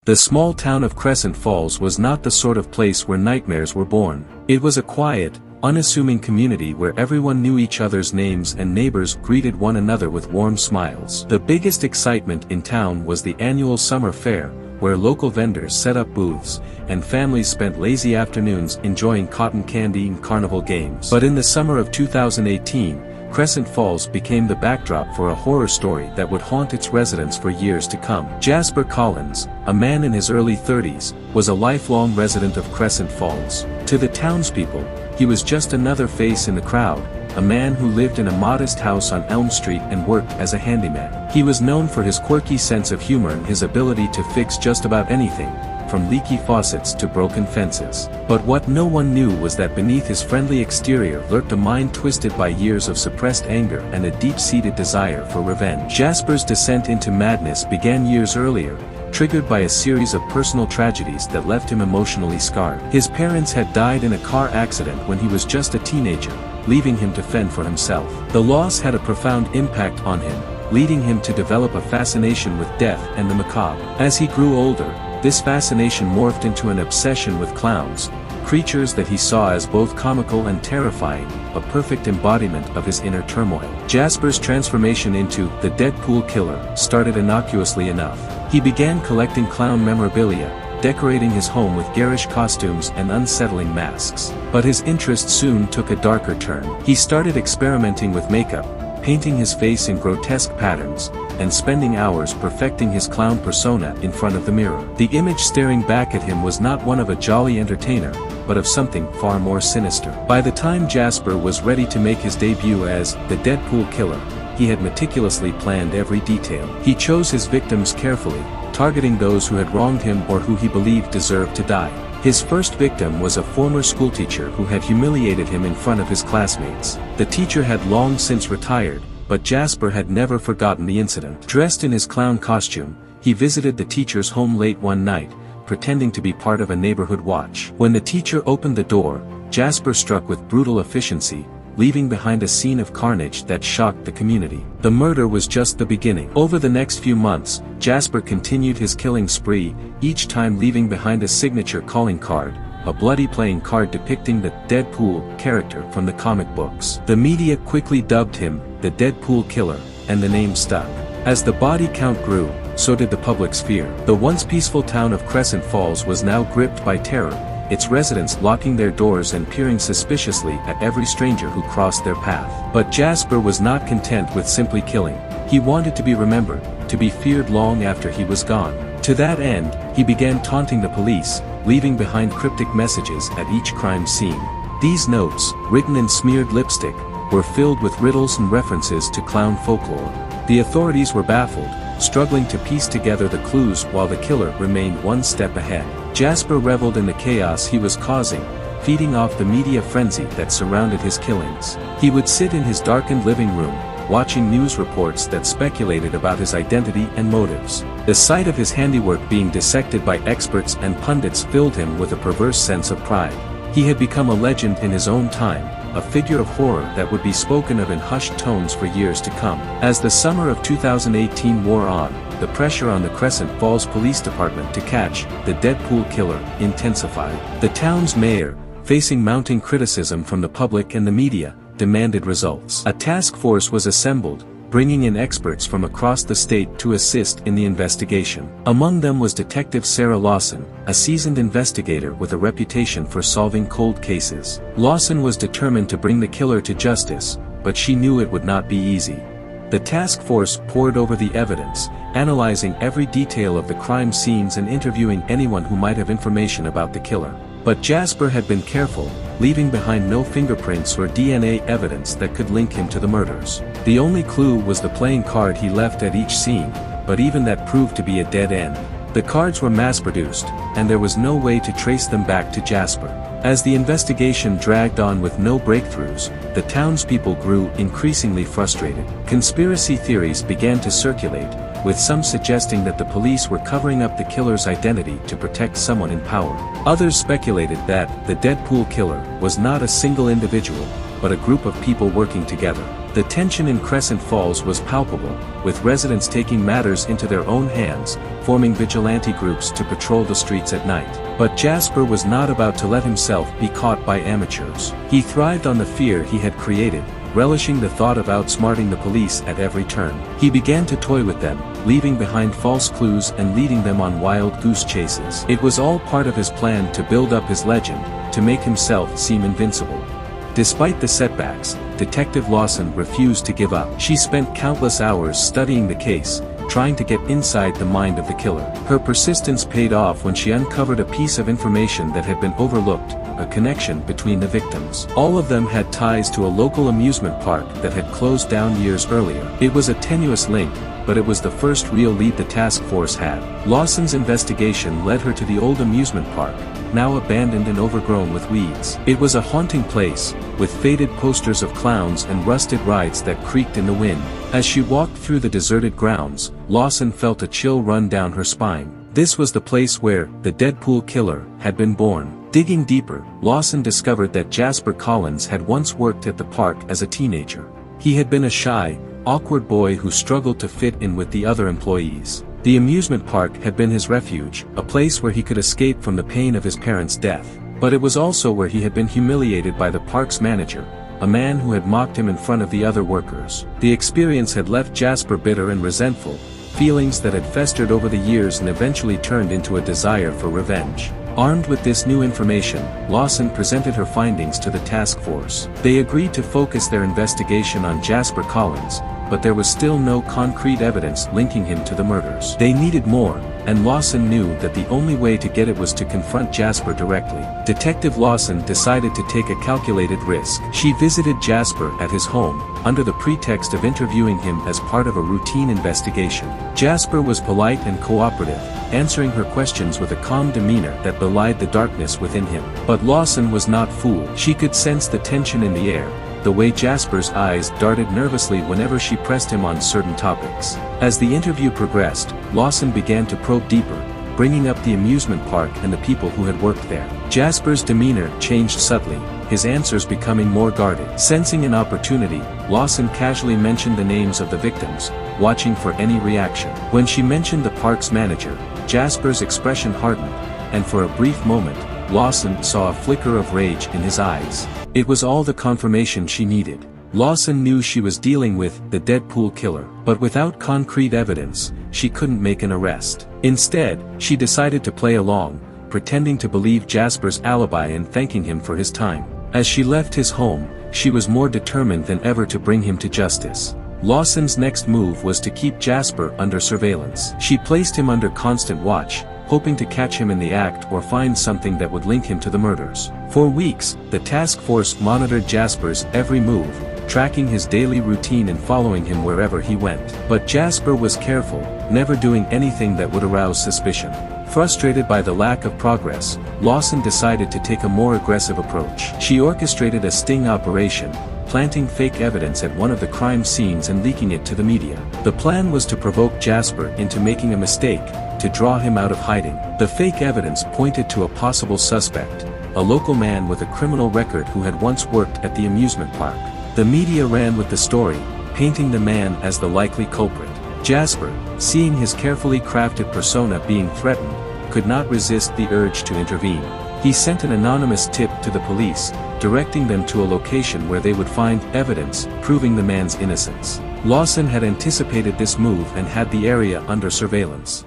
The small town of Crescent Falls was not the sort of place where nightmares were born. It was a quiet, unassuming community where everyone knew each other's names and neighbors greeted one another with warm smiles. The biggest excitement in town was the annual summer fair, where local vendors set up booths, and families spent lazy afternoons enjoying cotton candy and carnival games. But in the summer of 2018, Crescent Falls became the backdrop for a horror story that would haunt its residents for years to come. Jasper Collins, a man in his early 30s, was a lifelong resident of Crescent Falls. To the townspeople, he was just another face in the crowd, a man who lived in a modest house on Elm Street and worked as a handyman. He was known for his quirky sense of humor and his ability to fix just about anything, from leaky faucets to broken fences. But what no one knew was that beneath his friendly exterior lurked a mind twisted by years of suppressed anger and a deep-seated desire for revenge. Jasper's descent into madness began years earlier, triggered by a series of personal tragedies that left him emotionally scarred. His parents had died in a car accident when he was just a teenager, leaving him to fend for himself. The loss had a profound impact on him, leading him to develop a fascination with death and the macabre. As he grew older, this fascination morphed into an obsession with clowns, creatures that he saw as both comical and terrifying, a perfect embodiment of his inner turmoil. Jasper's transformation into the Deadpool Killer started innocuously enough. He began collecting clown memorabilia, decorating his home with garish costumes and unsettling masks. But his interest soon took a darker turn. He started experimenting with makeup, painting his face in grotesque patterns, and spending hours perfecting his clown persona in front of the mirror. The image staring back at him was not one of a jolly entertainer, but of something far more sinister. By the time Jasper was ready to make his debut as the Deadpool Killer, he had meticulously planned every detail. He chose his victims carefully, targeting those who had wronged him or who he believed deserved to die. His first victim was a former schoolteacher who had humiliated him in front of his classmates. The teacher had long since retired, but Jasper had never forgotten the incident. Dressed in his clown costume, he visited the teacher's home late one night, pretending to be part of a neighborhood watch. When the teacher opened the door, Jasper struck with brutal efficiency, leaving behind a scene of carnage that shocked the community. The murder was just the beginning. Over the next few months, Jasper continued his killing spree, each time leaving behind a signature calling card, a bloody playing card depicting the Deadpool character from the comic books. The media quickly dubbed him the Deadpool Killer, and the name stuck. As the body count grew, so did the public's fear. The once peaceful town of Crescent Falls was now gripped by terror, its residents locking their doors and peering suspiciously at every stranger who crossed their path. But Jasper was not content with simply killing. He wanted to be remembered, to be feared long after he was gone. To that end, he began taunting the police, leaving behind cryptic messages at each crime scene. These notes, written in smeared lipstick, were filled with riddles and references to clown folklore. The authorities were baffled, struggling to piece together the clues while the killer remained one step ahead. Jasper reveled in the chaos he was causing, feeding off the media frenzy that surrounded his killings. He would sit in his darkened living room, watching news reports that speculated about his identity and motives. The sight of his handiwork being dissected by experts and pundits filled him with a perverse sense of pride. He had become a legend in his own time, a figure of horror that would be spoken of in hushed tones for years to come. As the summer of 2018 wore on, the pressure on the Crescent Falls Police Department to catch the Deadpool Killer intensified. The town's mayor, facing mounting criticism from the public and the media, demanded results. A task force was assembled, bringing in experts from across the state to assist in the investigation. Among them was Detective Sarah Lawson, a seasoned investigator with a reputation for solving cold cases. Lawson was determined to bring the killer to justice, but she knew it would not be easy. The task force pored over the evidence, analyzing every detail of the crime scenes and interviewing anyone who might have information about the killer. But Jasper had been careful, leaving behind no fingerprints or DNA evidence that could link him to the murders. The only clue was the playing card he left at each scene, but even that proved to be a dead end. The cards were mass-produced, and there was no way to trace them back to Jasper. As the investigation dragged on with no breakthroughs, the townspeople grew increasingly frustrated. Conspiracy theories began to circulate, with some suggesting that the police were covering up the killer's identity to protect someone in power. Others speculated that the Deadpool Killer was not a single individual, but a group of people working together. The tension in Crescent Falls was palpable, with residents taking matters into their own hands, forming vigilante groups to patrol the streets at night. But Jasper was not about to let himself be caught by amateurs. He thrived on the fear he had created, relishing the thought of outsmarting the police at every turn. He began to toy with them, leaving behind false clues and leading them on wild goose chases. It was all part of his plan to build up his legend, to make himself seem invincible. Despite the setbacks, Detective Lawson refused to give up. She spent countless hours studying the case, trying to get inside the mind of the killer. Her persistence paid off when she uncovered a piece of information that had been overlooked, a connection between the victims. All of them had ties to a local amusement park that had closed down years earlier. It was a tenuous link, but it was the first real lead the task force had. Lawson's investigation led her to the old amusement park, now abandoned and overgrown with weeds. It was a haunting place, with faded posters of clowns and rusted rides that creaked in the wind. As she walked through the deserted grounds, Lawson felt a chill run down her spine. This was the place where the Deadpool Killer had been born. Digging deeper, Lawson discovered that Jasper Collins had once worked at the park as a teenager. He had been a shy, awkward boy who struggled to fit in with the other employees. The amusement park had been his refuge, a place where he could escape from the pain of his parents' death. But it was also where he had been humiliated by the park's manager, a man who had mocked him in front of the other workers. The experience had left Jasper bitter and resentful, feelings that had festered over the years and eventually turned into a desire for revenge. Armed with this new information, Lawson presented her findings to the task force. They agreed to focus their investigation on Jasper Collins, but there was still no concrete evidence linking him to the murders. They needed more, and Lawson knew that the only way to get it was to confront Jasper directly. Detective Lawson decided to take a calculated risk. She visited Jasper at his home, under the pretext of interviewing him as part of a routine investigation. Jasper was polite and cooperative, answering her questions with a calm demeanor that belied the darkness within him. But Lawson was not fooled. She could sense the tension in the air, the way Jasper's eyes darted nervously whenever she pressed him on certain topics. As the interview progressed, Lawson began to probe deeper, bringing up the amusement park and the people who had worked there. Jasper's demeanor changed subtly, his answers becoming more guarded. Sensing an opportunity, Lawson casually mentioned the names of the victims, watching for any reaction. When she mentioned the park's manager, Jasper's expression hardened, and for a brief moment, Lawson saw a flicker of rage in his eyes. It was all the confirmation she needed. Lawson knew she was dealing with the Deadpool Killer, but without concrete evidence, she couldn't make an arrest. Instead, she decided to play along, pretending to believe Jasper's alibi and thanking him for his time. As she left his home, she was more determined than ever to bring him to justice. Lawson's next move was to keep Jasper under surveillance. She placed him under constant watch, hoping to catch him in the act or find something that would link him to the murders. For weeks, the task force monitored Jasper's every move, tracking his daily routine and following him wherever he went. But Jasper was careful, never doing anything that would arouse suspicion. Frustrated by the lack of progress, Lawson decided to take a more aggressive approach. She orchestrated a sting operation, planting fake evidence at one of the crime scenes and leaking it to the media. The plan was to provoke Jasper into making a mistake, to draw him out of hiding. The fake evidence pointed to a possible suspect, a local man with a criminal record who had once worked at the amusement park. The media ran with the story, painting the man as the likely culprit. Jasper, seeing his carefully crafted persona being threatened, could not resist the urge to intervene. He sent an anonymous tip to the police, directing them to a location where they would find evidence proving the man's innocence. Lawson had anticipated this move and had the area under surveillance.